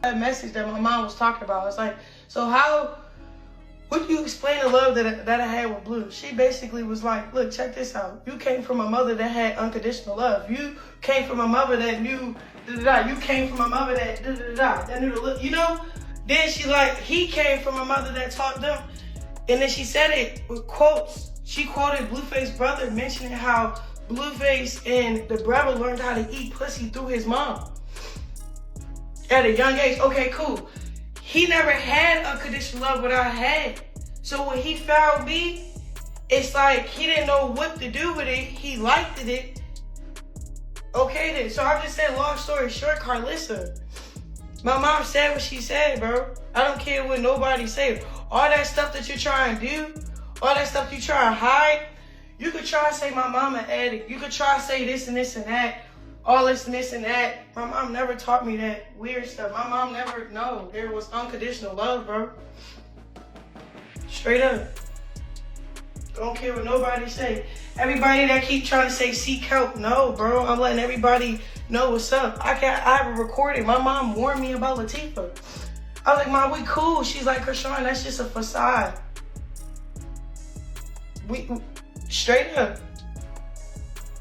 that message that my mom was talking about. It's like, so how would you explain the love that I had with Blue? She basically was like, look, check this out. You came from a mother that had unconditional love. You came from a mother that knew da-da-da. You came from a mother that da-da-da. That knew the look, you know? Then she like, he came from a mother that taught them. And then she said it with quotes. She quoted Blueface's brother mentioning how Blueface and the brother learned how to eat pussy through his mom at a young age. Okay, cool. He never had unconditional love what I had. So when he found me, it's like he didn't know what to do with it. He liked it. Okay then. So I just said, long story short, Karlissa. My mom said what she said, bro. I don't care what nobody said. All that stuff that you're trying to do, all that stuff you try to hide, you could try to say my mom an addict. You could try to say this and this and that. All this and this and that. My mom never taught me that weird stuff. My mom never, no, there was unconditional love, bro. Straight up. Don't care what nobody say. Everybody that keep trying to say seek help, no, bro. I'm letting everybody know what's up. I have a recording. My mom warned me about Latifah. I was like, Mom, we cool. She's like, Chrisean, that's just a facade. We straight up.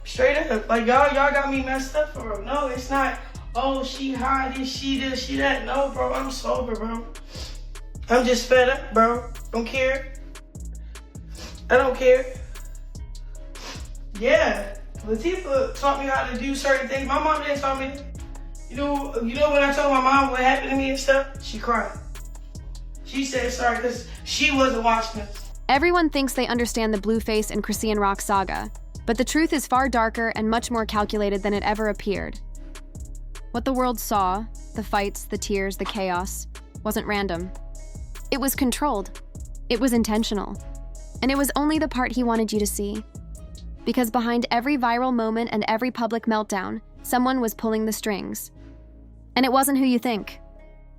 Straight up. Like, y'all got me messed up for real. No, it's not, oh, she high, this, she this, she that. No, bro, I'm sober, bro. I'm just fed up, bro. Don't care. I don't care. Yeah, Latifah taught me how to do certain things. My mom didn't tell me. You know when I told my mom what happened to me and stuff, she cried. She said sorry because she wasn't watching us. Everyone thinks they understand the Blueface and Chrisean Rock saga, but the truth is far darker and much more calculated than it ever appeared. What the world saw, the fights, the tears, the chaos, wasn't random. It was controlled. It was intentional. And it was only the part he wanted you to see. Because behind every viral moment and every public meltdown, someone was pulling the strings. And it wasn't who you think.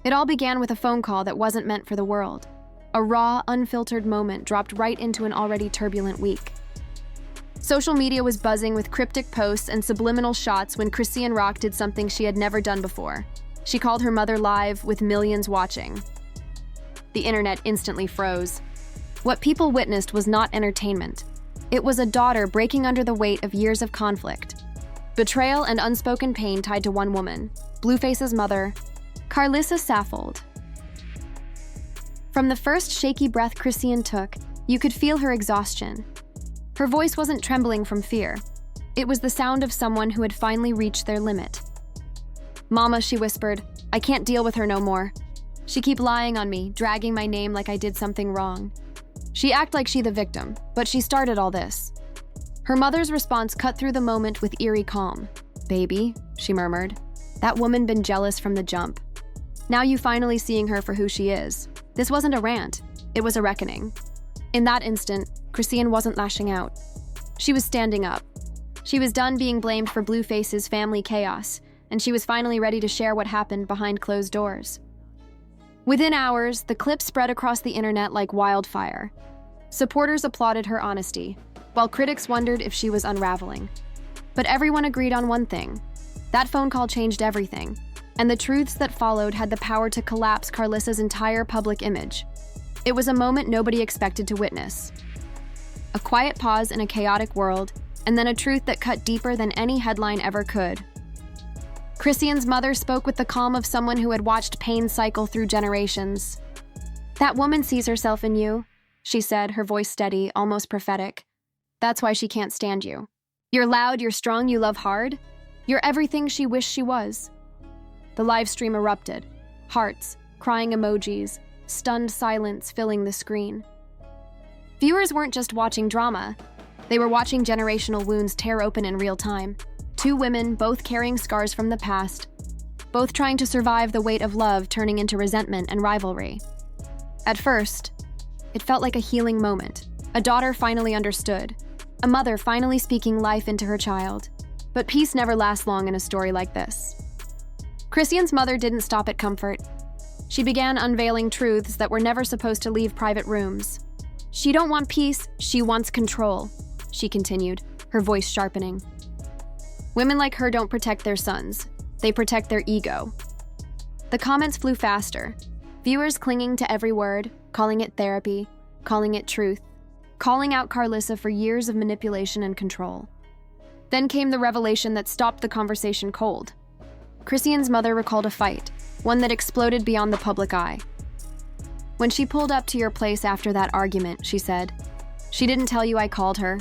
It all began with a phone call that wasn't meant for the world. A raw, unfiltered moment dropped right into an already turbulent week. Social media was buzzing with cryptic posts and subliminal shots when Chrisean Rock did something she had never done before. She called her mother live with millions watching. The internet instantly froze. What people witnessed was not entertainment. It was a daughter breaking under the weight of years of conflict. Betrayal and unspoken pain tied to one woman, Blueface's mother, Karlissa Saffold. From the first shaky breath Chrisean took, you could feel her exhaustion. Her voice wasn't trembling from fear. It was the sound of someone who had finally reached their limit. "Mama," she whispered, "I can't deal with her no more. She keep lying on me, dragging my name like I did something wrong. She act like she the victim, but she started all this." Her mother's response cut through the moment with eerie calm. "Baby," she murmured, "that woman been jealous from the jump. Now you finally seeing her for who she is. This wasn't a rant, it was a reckoning." In that instant, Chrisean wasn't lashing out. She was standing up. She was done being blamed for Blueface's family chaos, and she was finally ready to share what happened behind closed doors. Within hours, the clip spread across the internet like wildfire. Supporters applauded her honesty, while critics wondered if she was unraveling. But everyone agreed on one thing. That phone call changed everything, and the truths that followed had the power to collapse Karlissa's entire public image. It was a moment nobody expected to witness. A quiet pause in a chaotic world, and then a truth that cut deeper than any headline ever could. Chrisean's mother spoke with the calm of someone who had watched pain cycle through generations. "That woman sees herself in you," she said, her voice steady, almost prophetic. "That's why she can't stand you. You're loud, you're strong, you love hard. You're everything she wished she was." The live stream erupted. Hearts, crying emojis, stunned silence filling the screen. Viewers weren't just watching drama. They were watching generational wounds tear open in real time. Two women, both carrying scars from the past, both trying to survive the weight of love turning into resentment and rivalry. At first, it felt like a healing moment. A daughter finally understood. A mother finally speaking life into her child. But peace never lasts long in a story like this. Chrisean's mother didn't stop at comfort. She began unveiling truths that were never supposed to leave private rooms. "She don't want peace, she wants control," she continued, her voice sharpening. "Women like her don't protect their sons. They protect their ego." The comments flew faster, viewers clinging to every word, calling it therapy, calling it truth, calling out Karlissa for years of manipulation and control. Then came the revelation that stopped the conversation cold. Chrisean's mother recalled a fight, one that exploded beyond the public eye. When she pulled up to your place after that argument, she said, "She didn't tell you I called her.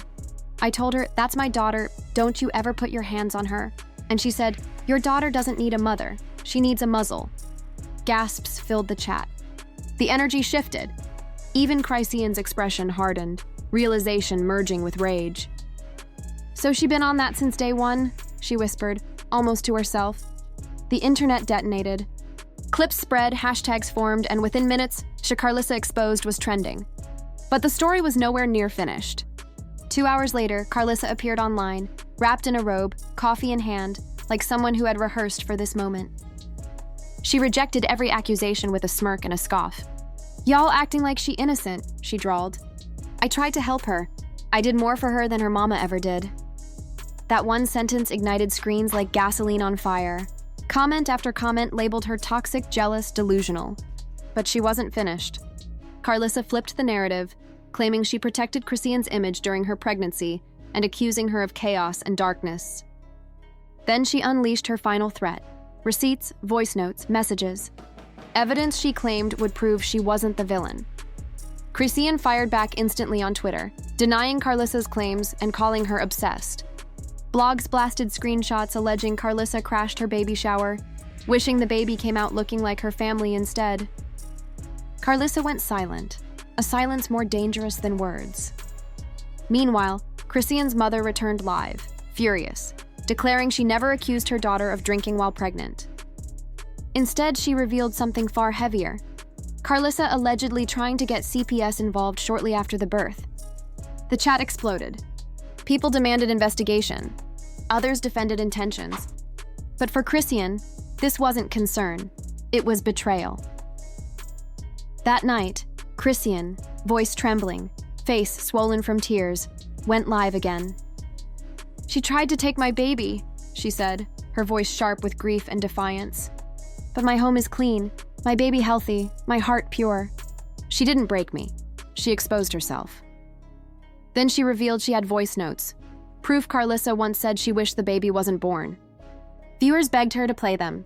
I told her, that's my daughter, don't you ever put your hands on her." And she said, "Your daughter doesn't need a mother, she needs a muzzle." Gasps filled the chat. The energy shifted. Even Chrisean's expression hardened, realization merging with rage. "So she been on that since day one?" she whispered, almost to herself. The internet detonated. Clips spread, hashtags formed, and within minutes, Karlissa Exposed was trending. But the story was nowhere near finished. 2 hours later, Karlissa appeared online, wrapped in a robe, coffee in hand, like someone who had rehearsed for this moment. She rejected every accusation with a smirk and a scoff. "Y'all acting like she innocent," she drawled. "I tried to help her. I did more for her than her mama ever did." That one sentence ignited screens like gasoline on fire. Comment after comment labeled her toxic, jealous, delusional. But she wasn't finished. Karlissa flipped the narrative, claiming she protected Chrisean's image during her pregnancy and accusing her of chaos and darkness. Then she unleashed her final threat: receipts, voice notes, messages. Evidence she claimed would prove she wasn't the villain. Chrisean fired back instantly on Twitter, denying Karlissa's claims and calling her obsessed. Blogs blasted screenshots alleging Karlissa crashed her baby shower, wishing the baby came out looking like her family instead. Karlissa went silent, a silence more dangerous than words. Meanwhile, Chrisean's mother returned live, furious, declaring she never accused her daughter of drinking while pregnant. Instead, she revealed something far heavier: Karlissa allegedly trying to get CPS involved shortly after the birth. The chat exploded. People demanded investigation. Others defended intentions. But for Chrisean, this wasn't concern. It was betrayal. That night, Chrisean, voice trembling, face swollen from tears, went live again. "She tried to take my baby," she said, her voice sharp with grief and defiance. "But my home is clean, my baby healthy, my heart pure. She didn't break me. She exposed herself." Then she revealed she had voice notes, proof Karlissa once said she wished the baby wasn't born. Viewers begged her to play them.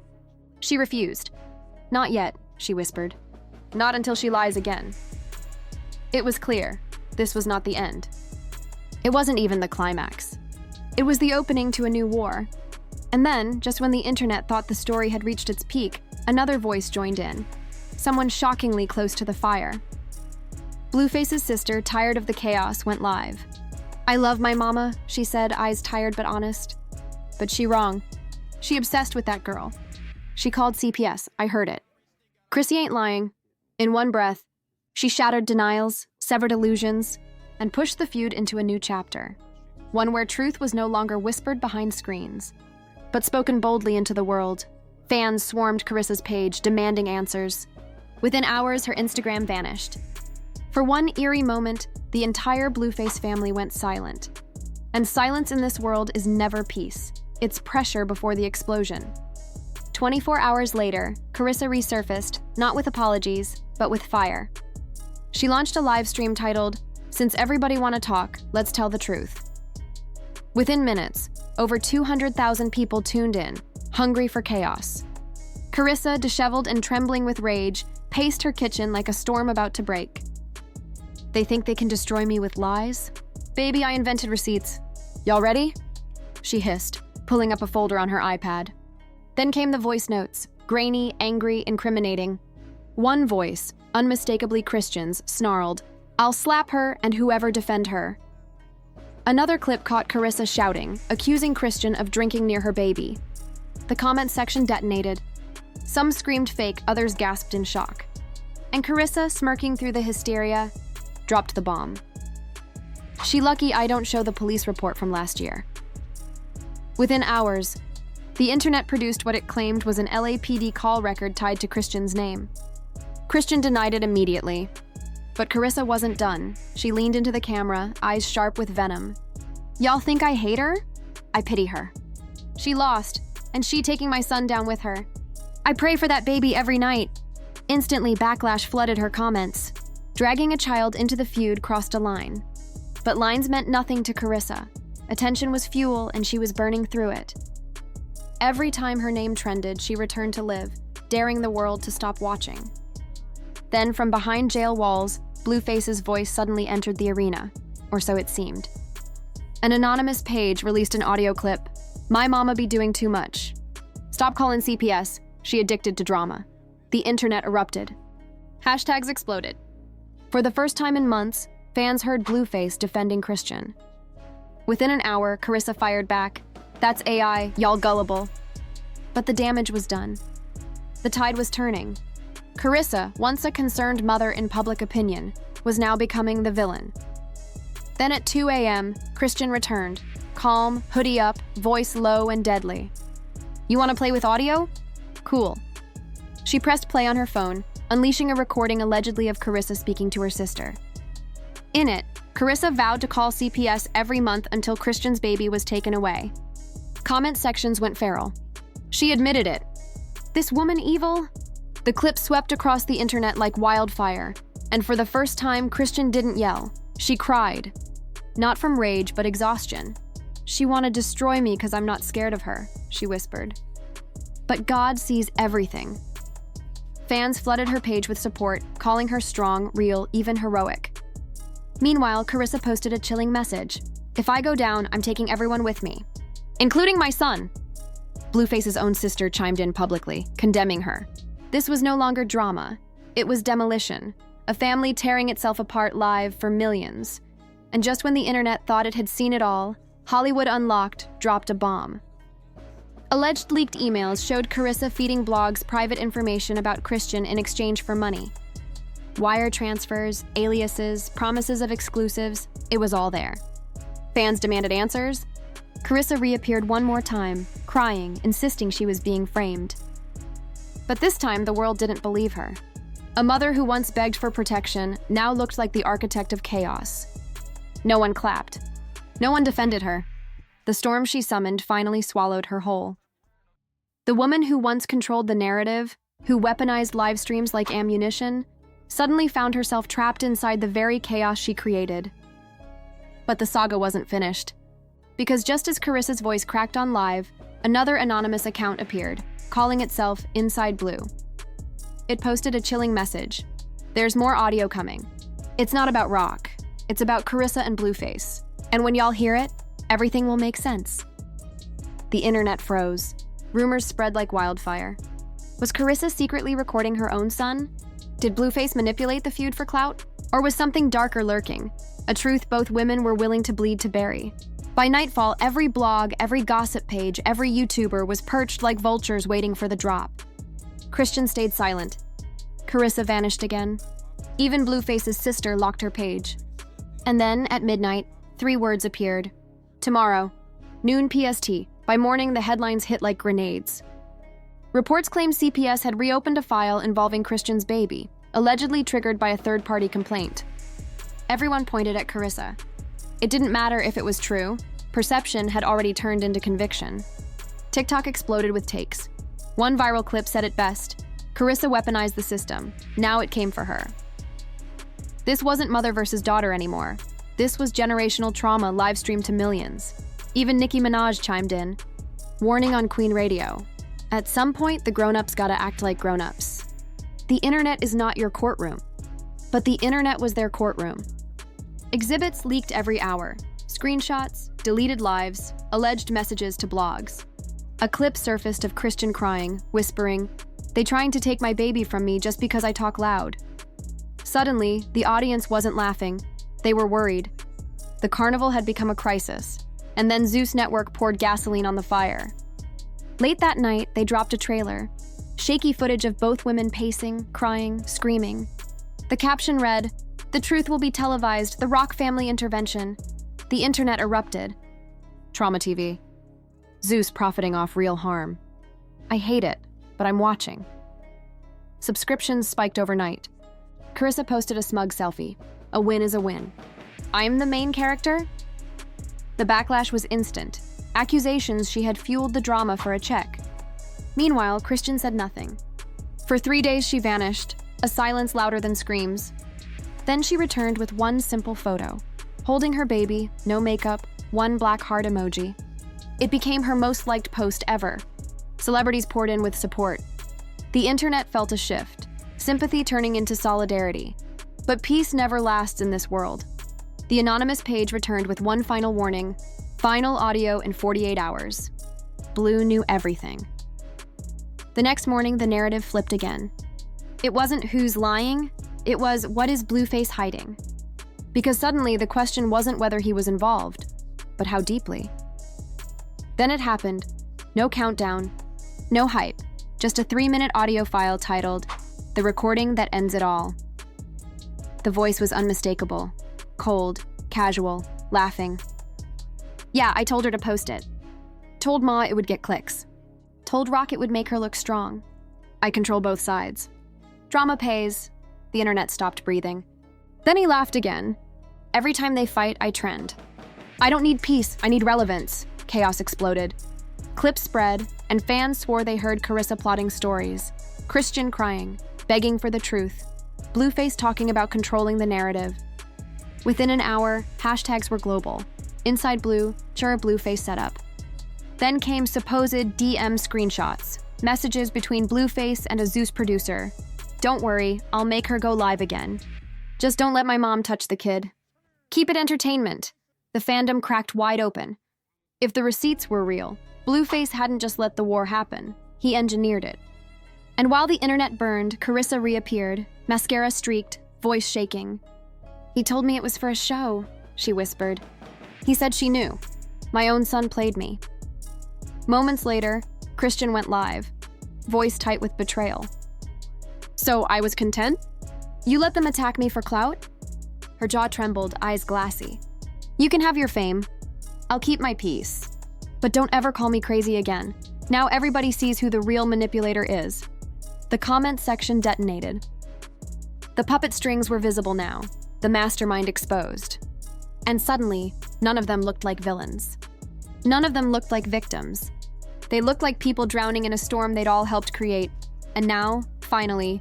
She refused. "Not yet," she whispered. "Not until she lies again." It was clear, this was not the end. It wasn't even the climax. It was the opening to a new war. And then, just when the internet thought the story had reached its peak, another voice joined in. Someone shockingly close to the fire. Blueface's sister, tired of the chaos, went live. "I love my mama," she said, eyes tired but honest. But she wrong. She obsessed with that girl. She called CPS, I heard it. Chrissy ain't lying. In one breath, she shattered denials, severed illusions, and pushed the feud into a new chapter. One where truth was no longer whispered behind screens, but spoken boldly into the world. Fans swarmed Karissa's page, demanding answers. Within hours, her Instagram vanished. For one eerie moment, the entire Blueface family went silent. And silence in this world is never peace. It's pressure before the explosion. 24 hours later, Karlissa resurfaced, not with apologies, but with fire. She launched a live stream titled, "Since Everybody Wanna Talk, Let's Tell the Truth." Within minutes, over 200,000 people tuned in, hungry for chaos. Karlissa, disheveled and trembling with rage, paced her kitchen like a storm about to break. "They think they can destroy me with lies? Baby, I invented receipts. Y'all ready?" she hissed, pulling up a folder on her iPad. Then came the voice notes, grainy, angry, incriminating. One voice, unmistakably Christian's, snarled, "I'll slap her and whoever defend her." Another clip caught Karlissa shouting, accusing Christian of drinking near her baby. The comment section detonated. Some screamed fake, others gasped in shock. And Karlissa, smirking through the hysteria, dropped the bomb. She lucky I don't show the police report from last year. Within hours, the internet produced what it claimed was an LAPD call record tied to Christian's name. Christian denied it immediately. But Karlissa wasn't done. She leaned into the camera, eyes sharp with venom. "Y'all think I hate her? I pity her. She lost, and she taking my son down with her. I pray for that baby every night. Instantly, backlash flooded her comments. Dragging a child into the feud crossed a line. But lines meant nothing to Karlissa. Attention was fuel, and she was burning through it. Every time her name trended, she returned to live, daring the world to stop watching. Then, from behind jail walls, Blueface's voice suddenly entered the arena, or so it seemed. An anonymous page released an audio clip. My mama be doing too much. Stop calling CPS. She addicted to drama. The internet erupted. Hashtags exploded. For the first time in months, fans heard Blueface defending Chrisean. Within an hour, Karlissa fired back. That's AI, y'all gullible. But the damage was done. The tide was turning. Karlissa, once a concerned mother in public opinion, was now becoming the villain. Then at 2 a.m., Chrisean returned, calm, hoodie up, voice low and deadly. You want to play with audio? Cool. She pressed play on her phone, unleashing a recording allegedly of Karlissa speaking to her sister. In it, Karlissa vowed to call CPS every month until Chrisean's baby was taken away. Comment sections went feral. She admitted it. This woman evil? The clip swept across the internet like wildfire, and for the first time, Chrisean didn't yell. She cried. Not from rage, but exhaustion. She want to destroy me because I'm not scared of her, she whispered. But God sees everything. Fans flooded her page with support, calling her strong, real, even heroic. Meanwhile, Karlissa posted a chilling message. If I go down, I'm taking everyone with me, including my son. Blueface's own sister chimed in publicly, condemning her. This was no longer drama. It was demolition, a family tearing itself apart live for millions. And just when the internet thought it had seen it all, Hollywood Unlocked dropped a bomb. Alleged leaked emails showed Karlissa feeding blogs private information about Chrisean in exchange for money. Wire transfers, aliases, promises of exclusives, it was all there. Fans demanded answers. Karlissa reappeared one more time, crying, insisting she was being framed. But this time, the world didn't believe her. A mother who once begged for protection now looked like the architect of chaos. No one clapped. No one defended her. The storm she summoned finally swallowed her whole. The woman who once controlled the narrative, who weaponized live streams like ammunition, suddenly found herself trapped inside the very chaos she created. But the saga wasn't finished. Because just as Karlissa's voice cracked on live, another anonymous account appeared, calling itself Inside Blue. It posted a chilling message. There's more audio coming. It's not about rock. It's about Karlissa and Blueface. And when y'all hear it, everything will make sense. The internet froze. Rumors spread like wildfire. Was Karlissa secretly recording her own son? Did Blueface manipulate the feud for clout? Or was something darker lurking? A truth both women were willing to bleed to bury. By nightfall, every blog, every gossip page, every YouTuber was perched like vultures waiting for the drop. Chrisean stayed silent. Karlissa vanished again. Even Blueface's sister locked her page. And then, at midnight, 3 words appeared. Tomorrow, noon PST. By morning, the headlines hit like grenades. Reports claimed CPS had reopened a file involving Chrisean's baby, allegedly triggered by a third-party complaint. Everyone pointed at Karlissa. It didn't matter if it was true. Perception had already turned into conviction. TikTok exploded with takes. One viral clip said it best. Karlissa weaponized the system. Now it came for her. This wasn't mother versus daughter anymore. This was generational trauma live-streamed to millions. Even Nicki Minaj chimed in. Warning on Queen Radio. At some point, the grown-ups gotta act like grown-ups. The internet is not your courtroom. But the internet was their courtroom. Exhibits leaked every hour. Screenshots, deleted lives, alleged messages to blogs. A clip surfaced of Chrisean crying, whispering, "They trying to take my baby from me just because I talk loud." Suddenly, the audience wasn't laughing. They were worried. The carnival had become a crisis. And then Zeus Network poured gasoline on the fire. Late that night, they dropped a trailer. Shaky footage of both women pacing, crying, screaming. The caption read, "The truth will be televised, the Rock family intervention." The internet erupted. Trauma TV. Zeus profiting off real harm. I hate it, but I'm watching. Subscriptions spiked overnight. Karlissa posted a smug selfie. A win is a win. I'm the main character? The backlash was instant. Accusations she had fueled the drama for a check. Meanwhile, Christian said nothing. For 3 days she vanished, a silence louder than screams. Then she returned with one simple photo, holding her baby, no makeup, one black heart emoji. It became her most liked post ever. Celebrities poured in with support. The internet felt a shift, sympathy turning into solidarity. But peace never lasts in this world. The anonymous page returned with one final warning, final audio in 48 hours. Blue knew everything. The next morning, the narrative flipped again. It wasn't who's lying, it was what is Blueface hiding? Because suddenly the question wasn't whether he was involved, but how deeply. Then it happened. No countdown, no hype, just a 3-minute audio file titled, "The Recording That Ends It All." The voice was unmistakable, cold, casual, laughing. "Yeah, I told her to post it. Told Ma it would get clicks. Told Rock it would make her look strong. I control both sides. Drama pays." The internet stopped breathing. Then he laughed again. "Every time they fight, I trend. I don't need peace, I need relevance." Chaos exploded. Clips spread, and fans swore they heard Karlissa plotting stories, Christian crying, begging for the truth, Blueface talking about controlling the narrative. Within an hour, hashtags were global. Inside Blue, sure Blueface set up. Then came supposed DM screenshots, messages between Blueface and a Zeus producer. "Don't worry, I'll make her go live again. Just don't let my mom touch the kid. Keep it entertainment." The fandom cracked wide open. If the receipts were real, Blueface hadn't just let the war happen, he engineered it. And while the internet burned, Karlissa reappeared, mascara streaked, voice shaking. "He told me it was for a show," she whispered. "He said she knew. My own son played me." Moments later, Christian went live, voice tight with betrayal. "So I was content? You let them attack me for clout?" Her jaw trembled, eyes glassy. "You can have your fame. I'll keep my peace. But don't ever call me crazy again. Now everybody sees who the real manipulator is." The comment section detonated. The puppet strings were visible now, the mastermind exposed. And suddenly, none of them looked like villains. None of them looked like victims. They looked like people drowning in a storm they'd all helped create. And now, finally,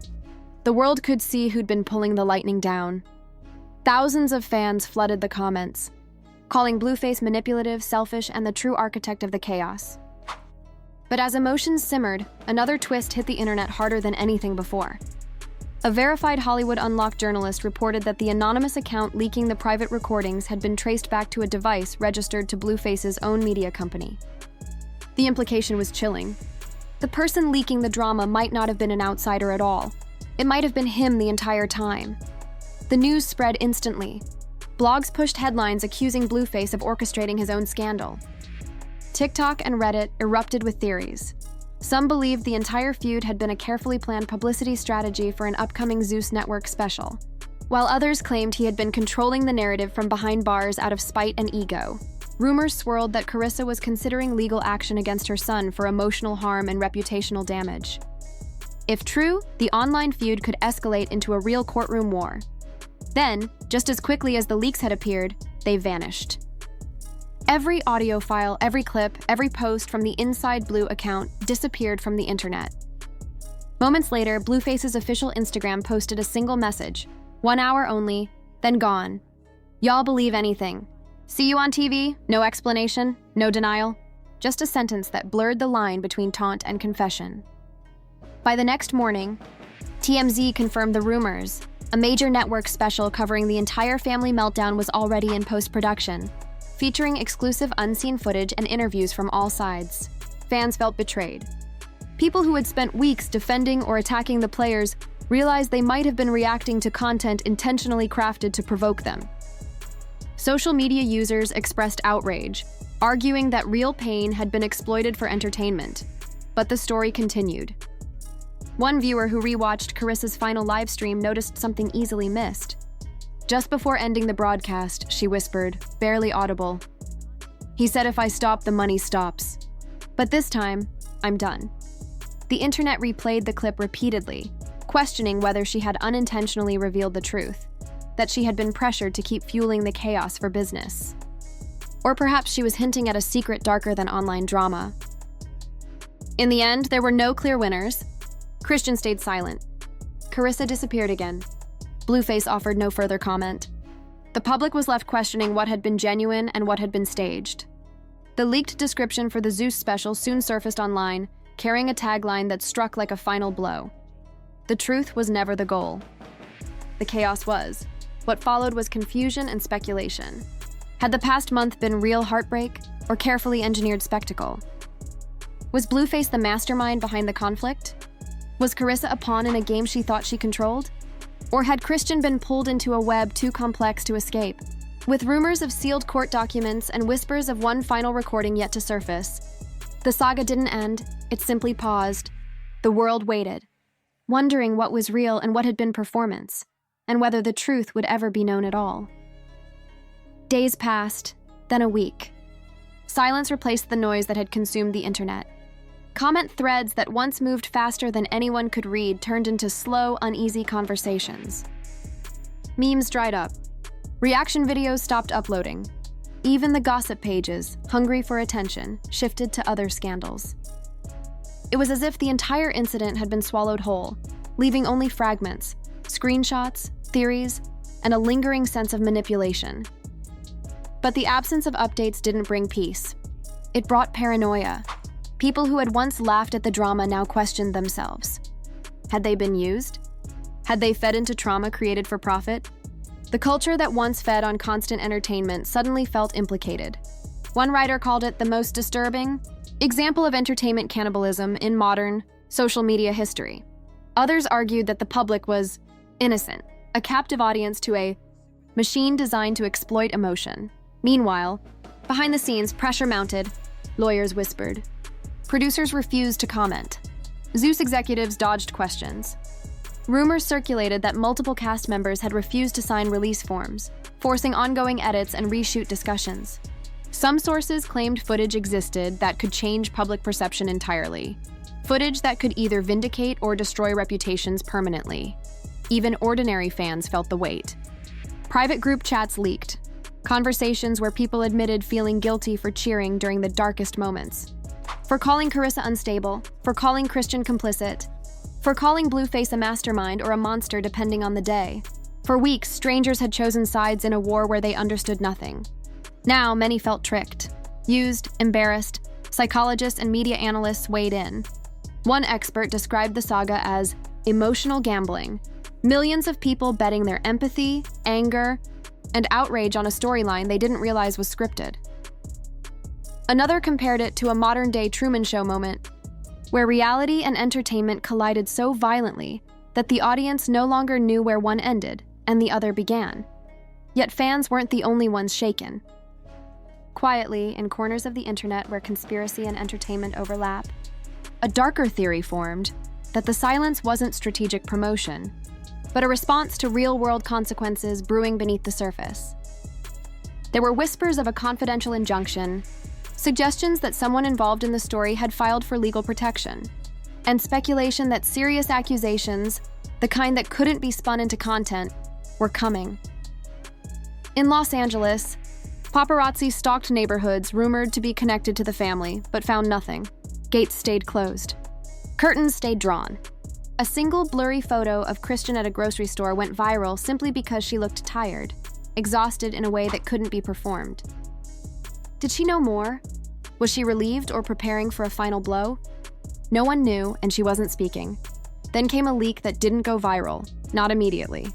the world could see who'd been pulling the lightning down. Thousands of fans flooded the comments, calling Blueface manipulative, selfish, and the true architect of the chaos. But as emotions simmered, another twist hit the internet harder than anything before. A verified Hollywood Unlocked journalist reported that the anonymous account leaking the private recordings had been traced back to a device registered to Blueface's own media company. The implication was chilling. The person leaking the drama might not have been an outsider at all. It might have been him the entire time. The news spread instantly. Blogs pushed headlines accusing Blueface of orchestrating his own scandal. TikTok and Reddit erupted with theories. Some believed the entire feud had been a carefully planned publicity strategy for an upcoming Zeus Network special, while others claimed he had been controlling the narrative from behind bars out of spite and ego. Rumors swirled that Karlissa was considering legal action against her son for emotional harm and reputational damage. If true, the online feud could escalate into a real courtroom war. Then, just as quickly as the leaks had appeared, they vanished. Every audio file, every clip, every post from the Inside Blue account disappeared from the internet. Moments later, Blueface's official Instagram posted a single message, 1 hour only, then gone. "Y'all believe anything. See you on TV, no explanation, no denial." Just a sentence that blurred the line between taunt and confession. By the next morning, TMZ confirmed the rumors. A major network special covering the entire family meltdown was already in post-production, featuring exclusive unseen footage and interviews from all sides. Fans felt betrayed. People who had spent weeks defending or attacking the players realized they might have been reacting to content intentionally crafted to provoke them. Social media users expressed outrage, arguing that real pain had been exploited for entertainment. But the story continued. One viewer who rewatched Karissa's final live stream noticed something easily missed. Just before ending the broadcast, she whispered, barely audible, "He said if I stop, the money stops. But this time, I'm done." The internet replayed the clip repeatedly, questioning whether she had unintentionally revealed the truth, that she had been pressured to keep fueling the chaos for business. Or perhaps she was hinting at a secret darker than online drama. In the end, there were no clear winners. Christian stayed silent. Karlissa disappeared again. Blueface offered no further comment. The public was left questioning what had been genuine and what had been staged. The leaked description for the Zeus special soon surfaced online, carrying a tagline that struck like a final blow. The truth was never the goal. The chaos was. What followed was confusion and speculation. Had the past month been real heartbreak or carefully engineered spectacle? Was Blueface the mastermind behind the conflict? Was Karlissa a pawn in a game she thought she controlled? Or had Christian been pulled into a web too complex to escape? With rumors of sealed court documents and whispers of one final recording yet to surface, the saga didn't end, it simply paused. The world waited, wondering what was real and what had been performance, and whether the truth would ever be known at all. Days passed, then a week. Silence replaced the noise that had consumed the internet. Comment threads that once moved faster than anyone could read turned into slow, uneasy conversations. Memes dried up. Reaction videos stopped uploading. Even the gossip pages, hungry for attention, shifted to other scandals. It was as if the entire incident had been swallowed whole, leaving only fragments, screenshots, theories, and a lingering sense of manipulation. But the absence of updates didn't bring peace. It brought paranoia. People who had once laughed at the drama now questioned themselves. Had they been used? Had they fed into trauma created for profit? The culture that once fed on constant entertainment suddenly felt implicated. One writer called it the most disturbing example of entertainment cannibalism in modern social media history. Others argued that the public was innocent, a captive audience to a machine designed to exploit emotion. Meanwhile, behind the scenes, pressure mounted, lawyers whispered. Producers refused to comment. Zeus executives dodged questions. Rumors circulated that multiple cast members had refused to sign release forms, forcing ongoing edits and reshoot discussions. Some sources claimed footage existed that could change public perception entirely. Footage that could either vindicate or destroy reputations permanently. Even ordinary fans felt the weight. Private group chats leaked. Conversations where people admitted feeling guilty for cheering during the darkest moments. For calling Karlissa unstable, for calling Christian complicit, for calling Blueface a mastermind or a monster depending on the day. For weeks, strangers had chosen sides in a war where they understood nothing. Now, many felt tricked, used, embarrassed. Psychologists and media analysts weighed in. One expert described the saga as emotional gambling, millions of people betting their empathy, anger, and outrage on a storyline they didn't realize was scripted. Another compared it to a modern-day Truman Show moment, where reality and entertainment collided so violently that the audience no longer knew where one ended and the other began. Yet fans weren't the only ones shaken. Quietly, in corners of the internet where conspiracy and entertainment overlap, a darker theory formed that the silence wasn't strategic promotion, but a response to real-world consequences brewing beneath the surface. There were whispers of a confidential injunction, suggestions that someone involved in the story had filed for legal protection, and speculation that serious accusations, the kind that couldn't be spun into content, were coming. In Los Angeles, paparazzi stalked neighborhoods rumored to be connected to the family, but found nothing. Gates stayed closed. Curtains stayed drawn. A single blurry photo of Christian at a grocery store went viral simply because she looked tired, exhausted in a way that couldn't be performed. Did she know more? Was she relieved or preparing for a final blow? No one knew, and she wasn't speaking. Then came a leak that didn't go viral, not immediately.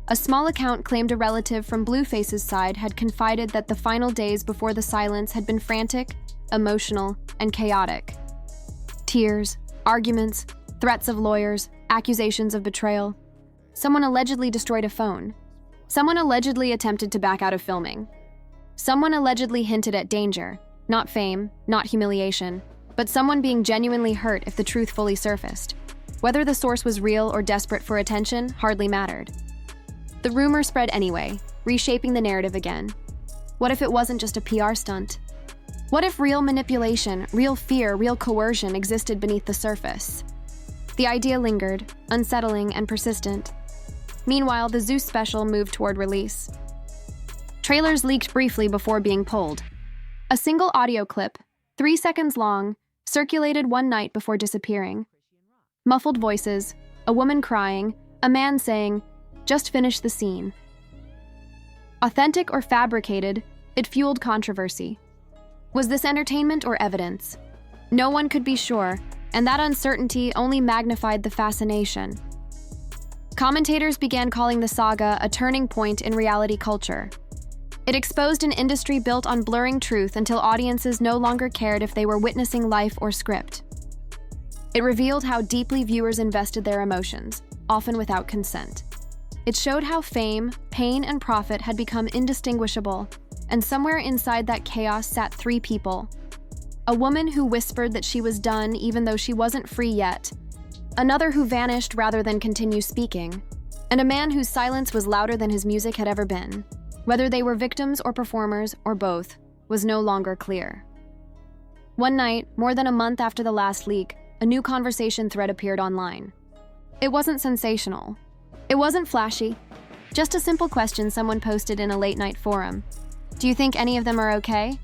A small account claimed a relative from Blueface's side had confided that the final days before the silence had been frantic, emotional, and chaotic. Tears, arguments, threats of lawyers, accusations of betrayal. Someone allegedly destroyed a phone. Someone allegedly attempted to back out of filming. Someone allegedly hinted at danger, not fame, not humiliation, but someone being genuinely hurt if the truth fully surfaced. Whether the source was real or desperate for attention hardly mattered. The rumor spread anyway, reshaping the narrative again. What if it wasn't just a PR stunt? What if real manipulation, real fear, real coercion existed beneath the surface? The idea lingered, unsettling and persistent. Meanwhile, the Zeus special moved toward release. Trailers leaked briefly before being pulled. A single audio clip, 3 seconds long, circulated one night before disappearing. Muffled voices, a woman crying, a man saying, "Just finish the scene." Authentic or fabricated, it fueled controversy. Was this entertainment or evidence? No one could be sure, and that uncertainty only magnified the fascination. Commentators began calling the saga a turning point in reality culture. It exposed an industry built on blurring truth until audiences no longer cared if they were witnessing life or script. It revealed how deeply viewers invested their emotions, often without consent. It showed how fame, pain, and profit had become indistinguishable, and somewhere inside that chaos sat three people. A woman who whispered that she was done even though she wasn't free yet, another who vanished rather than continue speaking, and a man whose silence was louder than his music had ever been. Whether they were victims or performers, or both, was no longer clear. One night, more than a month after the last leak, a new conversation thread appeared online. It wasn't sensational. It wasn't flashy. Just a simple question someone posted in a late-night forum. "Do you think any of them are okay?"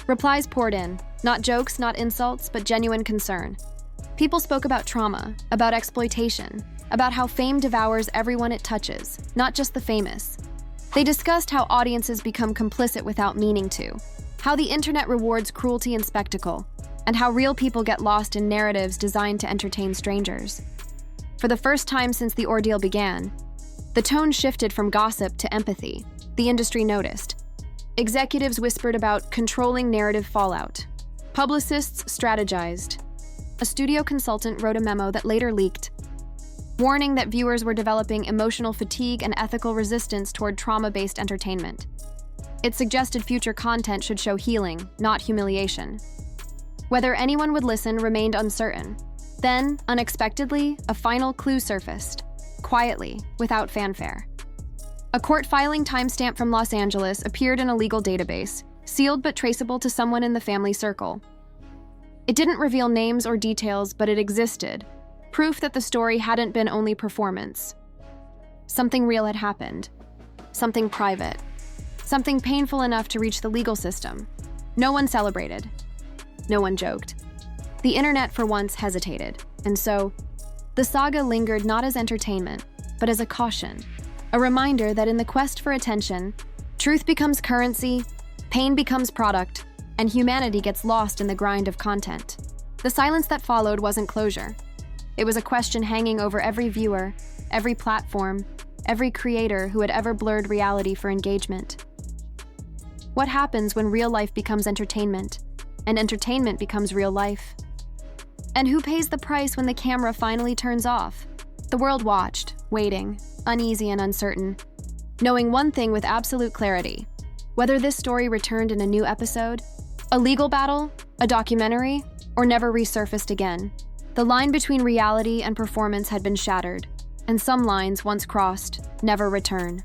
Replies poured in, not jokes, not insults, but genuine concern. People spoke about trauma, about exploitation, about how fame devours everyone it touches, not just the famous. They discussed how audiences become complicit without meaning to, how the internet rewards cruelty and spectacle, and how real people get lost in narratives designed to entertain strangers. For the first time since the ordeal began, the tone shifted from gossip to empathy. The industry noticed. Executives whispered about controlling narrative fallout. Publicists strategized. A studio consultant wrote a memo that later leaked, warning that viewers were developing emotional fatigue and ethical resistance toward trauma-based entertainment. It suggested future content should show healing, not humiliation. Whether anyone would listen remained uncertain. Then, unexpectedly, a final clue surfaced, quietly, without fanfare. A court filing timestamp from Los Angeles appeared in a legal database, sealed but traceable to someone in the family circle. It didn't reveal names or details, but it existed, proof that the story hadn't been only performance. Something real had happened, something private, something painful enough to reach the legal system. No one celebrated, no one joked. The internet for once hesitated, and so, the saga lingered not as entertainment, but as a caution, a reminder that in the quest for attention, truth becomes currency, pain becomes product, and humanity gets lost in the grind of content. The silence that followed wasn't closure. It was a question hanging over every viewer, every platform, every creator who had ever blurred reality for engagement. What happens when real life becomes entertainment, and entertainment becomes real life? And who pays the price when the camera finally turns off? The world watched, waiting, uneasy and uncertain, knowing one thing with absolute clarity: whether this story returned in a new episode, a legal battle, a documentary, or never resurfaced again. The line between reality and performance had been shattered, and some lines, once crossed, never return.